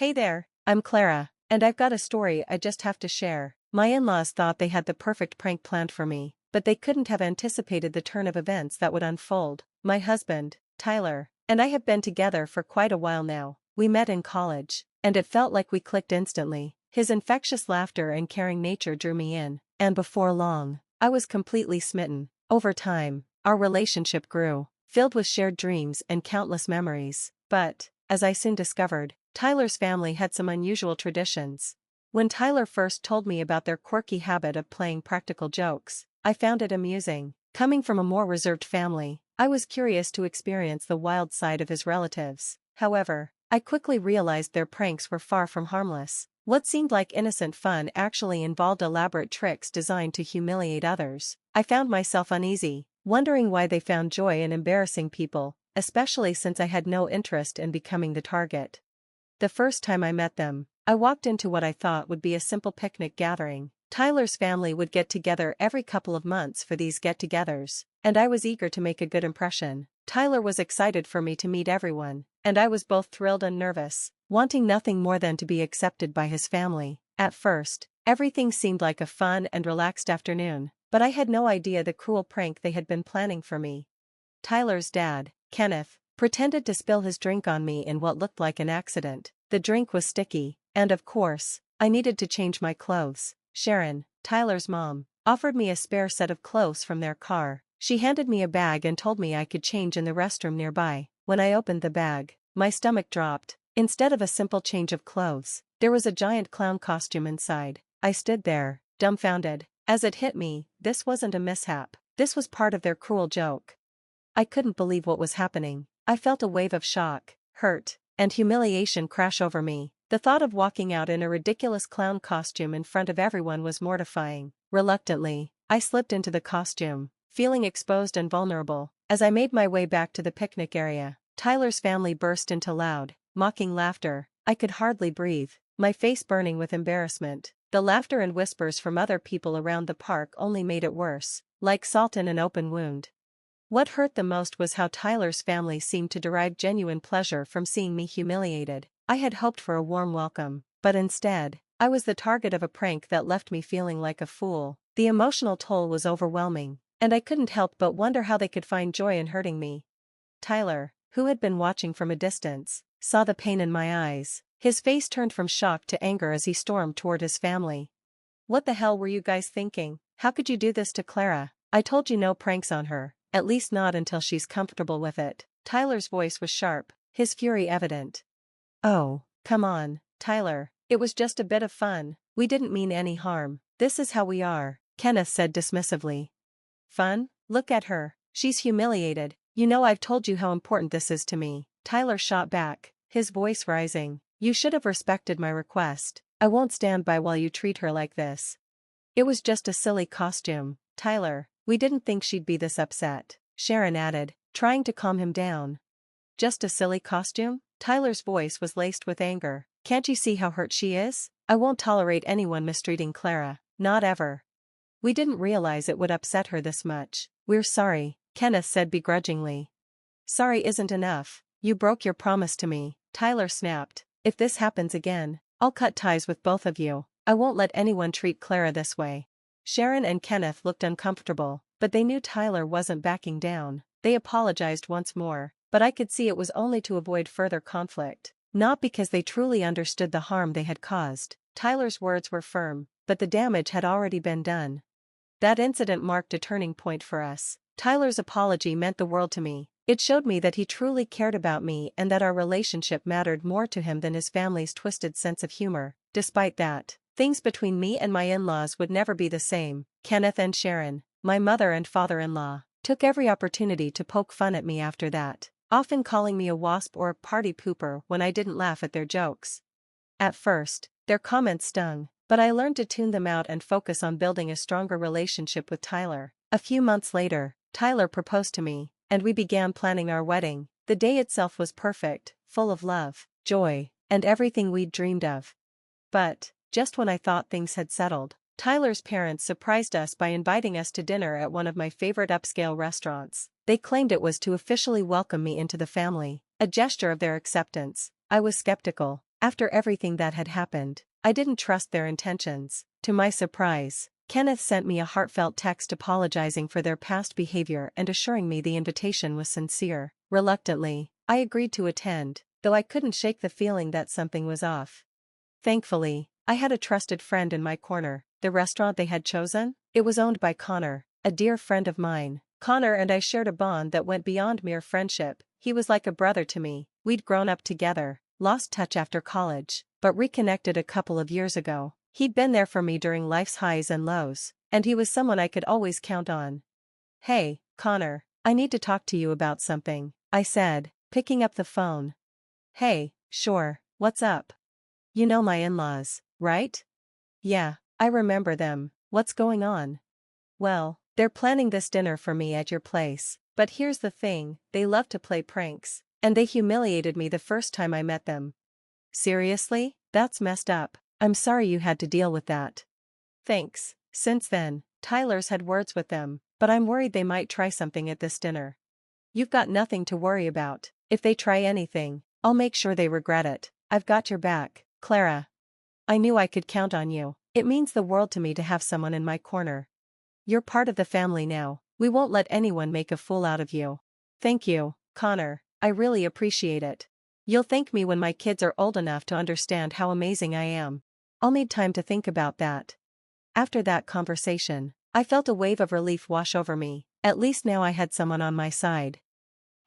Hey there, I'm Clara, and I've got a story I just have to share. My in-laws thought they had the perfect prank planned for me, but they couldn't have anticipated the turn of events that would unfold. My husband, Tyler, and I have been together for quite a while now. We met in college, and it felt like we clicked instantly. His infectious laughter and caring nature drew me in, and before long, I was completely smitten. Over time, our relationship grew, filled with shared dreams and countless memories. But, as I soon discovered, Tyler's family had some unusual traditions. When Tyler first told me about their quirky habit of playing practical jokes, I found it amusing. Coming from a more reserved family, I was curious to experience the wild side of his relatives. However, I quickly realized their pranks were far from harmless. What seemed like innocent fun actually involved elaborate tricks designed to humiliate others. I found myself uneasy, wondering why they found joy in embarrassing people, especially since I had no interest in becoming the target. The first time I met them, I walked into what I thought would be a simple picnic gathering. Tyler's family would get together every couple of months for these get-togethers, and I was eager to make a good impression. Tyler was excited for me to meet everyone, and I was both thrilled and nervous, wanting nothing more than to be accepted by his family. At first, everything seemed like a fun and relaxed afternoon, but I had no idea the cruel prank they had been planning for me. Tyler's dad, Kenneth, pretended to spill his drink on me in what looked like an accident. The drink was sticky, and of course, I needed to change my clothes. Sharon, Tyler's mom, offered me a spare set of clothes from their car. She handed me a bag and told me I could change in the restroom nearby. When I opened the bag, my stomach dropped. Instead of a simple change of clothes, there was a giant clown costume inside. I stood there, dumbfounded. As it hit me, this wasn't a mishap. This was part of their cruel joke. I couldn't believe what was happening. I felt a wave of shock, hurt, and humiliation crash over me. The thought of walking out in a ridiculous clown costume in front of everyone was mortifying. Reluctantly, I slipped into the costume, feeling exposed and vulnerable. As I made my way back to the picnic area, Tyler's family burst into loud, mocking laughter. I could hardly breathe, my face burning with embarrassment. The laughter and whispers from other people around the park only made it worse, like salt in an open wound. What hurt the most was how Tyler's family seemed to derive genuine pleasure from seeing me humiliated. I had hoped for a warm welcome, but instead, I was the target of a prank that left me feeling like a fool. The emotional toll was overwhelming, and I couldn't help but wonder how they could find joy in hurting me. Tyler, who had been watching from a distance, saw the pain in my eyes. His face turned from shock to anger as he stormed toward his family. "What the hell were you guys thinking? How could you do this to Clara? I told you no pranks on her, at least not until she's comfortable with it." Tyler's voice was sharp, his fury evident. "Oh, come on, Tyler, it was just a bit of fun. We didn't mean any harm. This is how we are," Kenneth said dismissively. "Fun? Look at her. She's humiliated. You know I've told you how important this is to me." Tyler shot back, his voice rising. "You should have respected my request. I won't stand by while you treat her like this." "It was just a silly costume, Tyler. We didn't think she'd be this upset," Sharon added, trying to calm him down. "Just a silly costume?" Tyler's voice was laced with anger. "Can't you see how hurt she is? I won't tolerate anyone mistreating Clara, not ever." "We didn't realize it would upset her this much. We're sorry," Kenneth said begrudgingly. "Sorry isn't enough. You broke your promise to me," Tyler snapped. "If this happens again, I'll cut ties with both of you. I won't let anyone treat Clara this way." Sharon and Kenneth looked uncomfortable, but they knew Tyler wasn't backing down. They apologized once more, but I could see it was only to avoid further conflict, not because they truly understood the harm they had caused. Tyler's words were firm, but the damage had already been done. That incident marked a turning point for us. Tyler's apology meant the world to me. It showed me that he truly cared about me and that our relationship mattered more to him than his family's twisted sense of humor. Despite that, things between me and my in-laws would never be the same. Kenneth and Sharon, my mother and father-in-law, took every opportunity to poke fun at me after that, often calling me a wasp or a party pooper when I didn't laugh at their jokes. At first, their comments stung, but I learned to tune them out and focus on building a stronger relationship with Tyler. A few months later, Tyler proposed to me, and we began planning our wedding. The day itself was perfect, full of love, joy, and everything we'd dreamed of. But, just when I thought things had settled, Tyler's parents surprised us by inviting us to dinner at one of my favorite upscale restaurants. They claimed it was to officially welcome me into the family, a gesture of their acceptance. I was skeptical, After everything that had happened, I didn't trust their intentions. To my surprise, Kenneth sent me a heartfelt text apologizing for their past behavior and assuring me the invitation was sincere. Reluctantly, I agreed to attend, though I couldn't shake the feeling that something was off. Thankfully, I had a trusted friend in my corner. The restaurant they had chosen? It was owned by Connor, a dear friend of mine. Connor and I shared a bond that went beyond mere friendship. He was like a brother to me. We'd grown up together, lost touch after college, but reconnected a couple of years ago. He'd been there for me during life's highs and lows, and he was someone I could always count on. "Hey, Connor, I need to talk to you about something," I said, picking up the phone. "Hey, sure, what's up? You know my in-laws, right?" "Yeah, I remember them. What's going on?" "Well, they're planning this dinner for me at your place, but here's the thing, they love to play pranks, and they humiliated me the first time I met them." "Seriously? That's messed up. I'm sorry you had to deal with that." "Thanks." Since then, Tyler's had words with them, but I'm worried they might try something at this dinner. "You've got nothing to worry about. If they try anything, I'll make sure they regret it. I've got your back, Clara." I knew I could count on you. It means the world to me to have someone in my corner. "You're part of the family now. We won't let anyone make a fool out of you." "Thank you, Connor. I really appreciate it. You'll thank me when my kids are old enough to understand how amazing I am." "I'll need time to think about that." After that conversation, I felt a wave of relief wash over me. At least now I had someone on my side.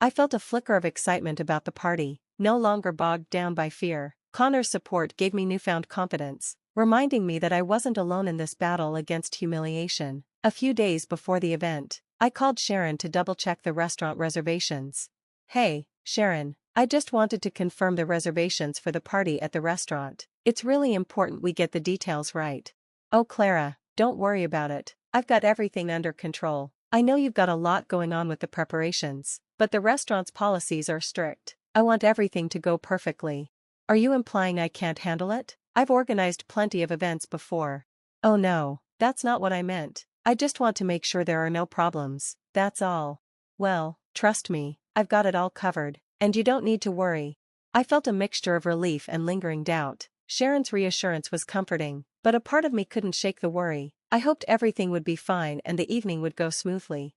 I felt a flicker of excitement about the party, no longer bogged down by fear. Connor's support gave me newfound confidence, reminding me that I wasn't alone in this battle against humiliation. A few days before the event, I called Sharon to double-check the restaurant reservations. "Hey, Sharon, I just wanted to confirm the reservations for the party at the restaurant. It's really important we get the details right." "Oh, Clara, don't worry about it. I've got everything under control. I know you've got a lot going on with the preparations, but the restaurant's policies are strict. I want everything to go perfectly." "Are you implying I can't handle it? I've organized plenty of events before." "Oh no, that's not what I meant. I just want to make sure there are no problems, that's all." "Well, trust me, I've got it all covered, and you don't need to worry." I felt a mixture of relief and lingering doubt. Sharon's reassurance was comforting, but a part of me couldn't shake the worry. I hoped everything would be fine and the evening would go smoothly.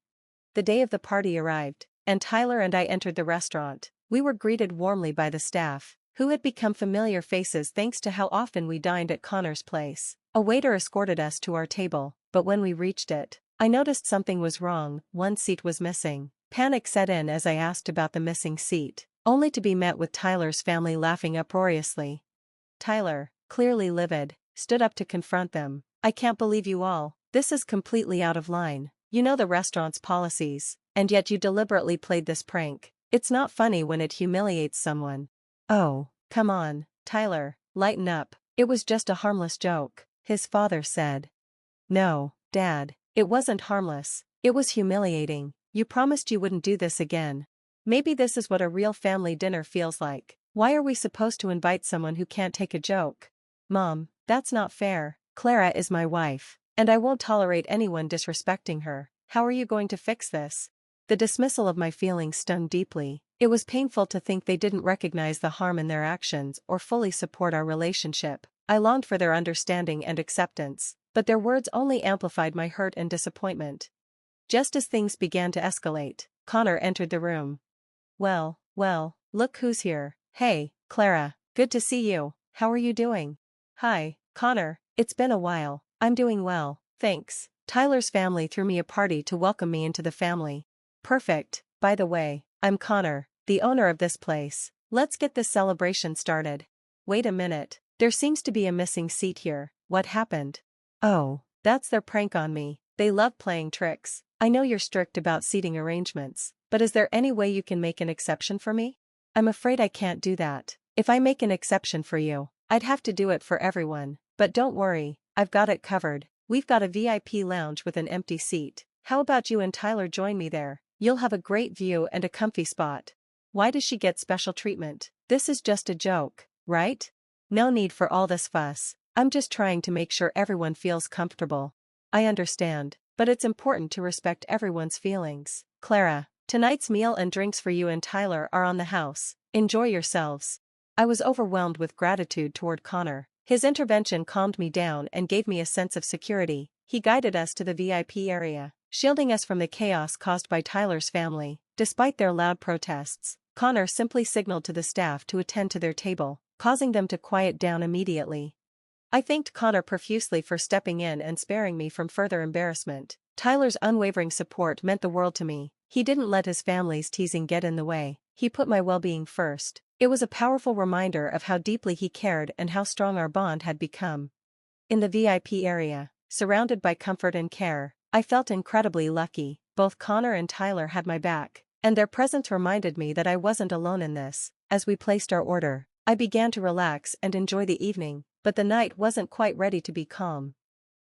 The day of the party arrived, and Tyler and I entered the restaurant. We were greeted warmly by the staff, who had become familiar faces thanks to how often we dined at Connor's place. A waiter escorted us to our table, but when we reached it, I noticed something was wrong. One seat was missing. Panic set in as I asked about the missing seat, only to be met with Tyler's family laughing uproariously. Tyler, clearly livid, stood up to confront them. "I can't believe you all. This is completely out of line. You know the restaurant's policies, and yet you deliberately played this prank. It's not funny when it humiliates someone." "Oh, come on, Tyler, lighten up. It was just a harmless joke," his father said. "No, Dad, it wasn't harmless. It was humiliating. You promised you wouldn't do this again. Maybe this is what a real family dinner feels like. Why are we supposed to invite someone who can't take a joke?" "Mom, that's not fair. Clara is my wife, and I won't tolerate anyone disrespecting her. How are you going to fix this?" The dismissal of my feelings stung deeply. It was painful to think they didn't recognize the harm in their actions or fully support our relationship. I longed for their understanding and acceptance, but their words only amplified my hurt and disappointment. Just as things began to escalate, Connor entered the room. Well, look who's here." "Hey, Clara, good to see you. How are you doing?" "Hi, Connor, it's been a while." "I'm doing well, thanks. Tyler's family threw me a party to welcome me into the family." "Perfect. By the way, I'm Connor, the owner of this place. Let's get this celebration started." "Wait a minute, there seems to be a missing seat here. What happened?" "Oh, that's their prank on me. They love playing tricks. I know you're strict about seating arrangements, but is there any way you can make an exception for me?" "I'm afraid I can't do that. If I make an exception for you, I'd have to do it for everyone. But don't worry, I've got it covered. We've got a VIP lounge with an empty seat. How about you and Tyler join me there? You'll have a great view and a comfy spot." "Why does she get special treatment? This is just a joke, right?" "No need for all this fuss. I'm just trying to make sure everyone feels comfortable." "I understand, but it's important to respect everyone's feelings. Clara, tonight's meal and drinks for you and Tyler are on the house. Enjoy yourselves." I was overwhelmed with gratitude toward Connor. His intervention calmed me down and gave me a sense of security. He guided us to the VIP area, shielding us from the chaos caused by Tyler's family. Despite their loud protests, Connor simply signaled to the staff to attend to their table, causing them to quiet down immediately. I thanked Connor profusely for stepping in and sparing me from further embarrassment. Tyler's unwavering support meant the world to me. He didn't let his family's teasing get in the way. He put my well-being first. It was a powerful reminder of how deeply he cared and how strong our bond had become. In the VIP area, surrounded by comfort and care, I felt incredibly lucky. Both Connor and Tyler had my back, and their presence reminded me that I wasn't alone in this. As we placed our order, I began to relax and enjoy the evening, but the night wasn't quite ready to be calm.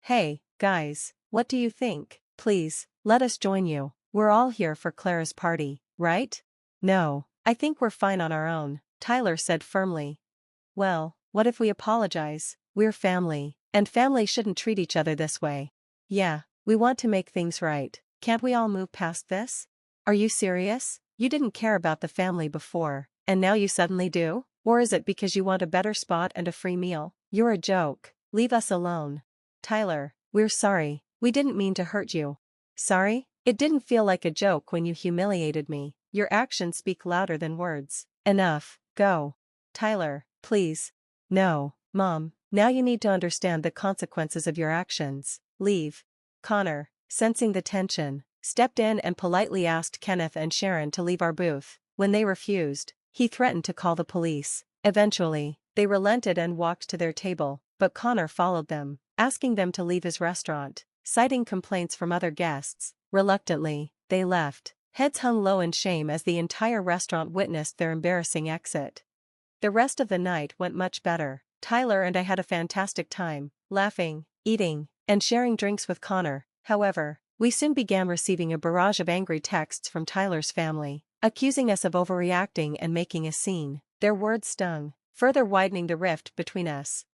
Hey, guys, what do you think? Please, let us join you. We're all here for Clara's party, right? No, I think we're fine on our own, Tyler said firmly. Well, what if we apologize? We're family, and family shouldn't treat each other this way. Yeah, we want to make things right. Can't we all move past this? Are you serious? You didn't care about the family before, and now you suddenly do? Or is it because you want a better spot and a free meal? You're a joke. Leave us alone. Tyler, we're sorry. We didn't mean to hurt you. Sorry? It didn't feel like a joke when you humiliated me. Your actions speak louder than words. Enough, go. Tyler, please. No, Mom, now you need to understand the consequences of your actions. Leave. Connor, sensing the tension, stepped in and politely asked Kenneth and Sharon to leave our booth. When they refused, he threatened to call the police. Eventually, they relented and walked to their table, but Connor followed them, asking them to leave his restaurant, citing complaints from other guests. Reluctantly, they left, heads hung low in shame as the entire restaurant witnessed their embarrassing exit. The rest of the night went much better. Tyler and I had a fantastic time, laughing, eating, and sharing drinks with Connor. However, we soon began receiving a barrage of angry texts from Tyler's family, accusing us of overreacting and making a scene. Their words stung, further widening the rift between us.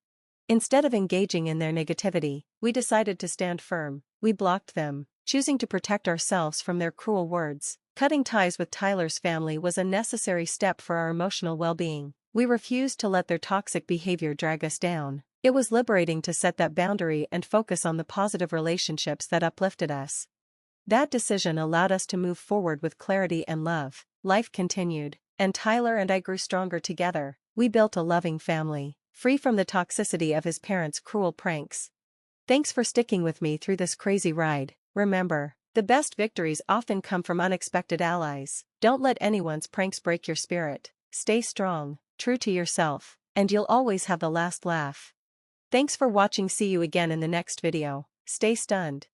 Instead of engaging in their negativity, we decided to stand firm. We blocked them, choosing to protect ourselves from their cruel words. Cutting ties with Tyler's family was a necessary step for our emotional well-being. We refused to let their toxic behavior drag us down. It was liberating to set that boundary and focus on the positive relationships that uplifted us. That decision allowed us to move forward with clarity and love. Life continued, and Tyler and I grew stronger together. We built a loving family, free from the toxicity of his parents' cruel pranks. Thanks for sticking with me through this crazy ride. Remember, the best victories often come from unexpected allies. Don't let anyone's pranks break your spirit. Stay strong, true to yourself, and you'll always have the last laugh. Thanks for watching. See you again in the next video. Stay stunned.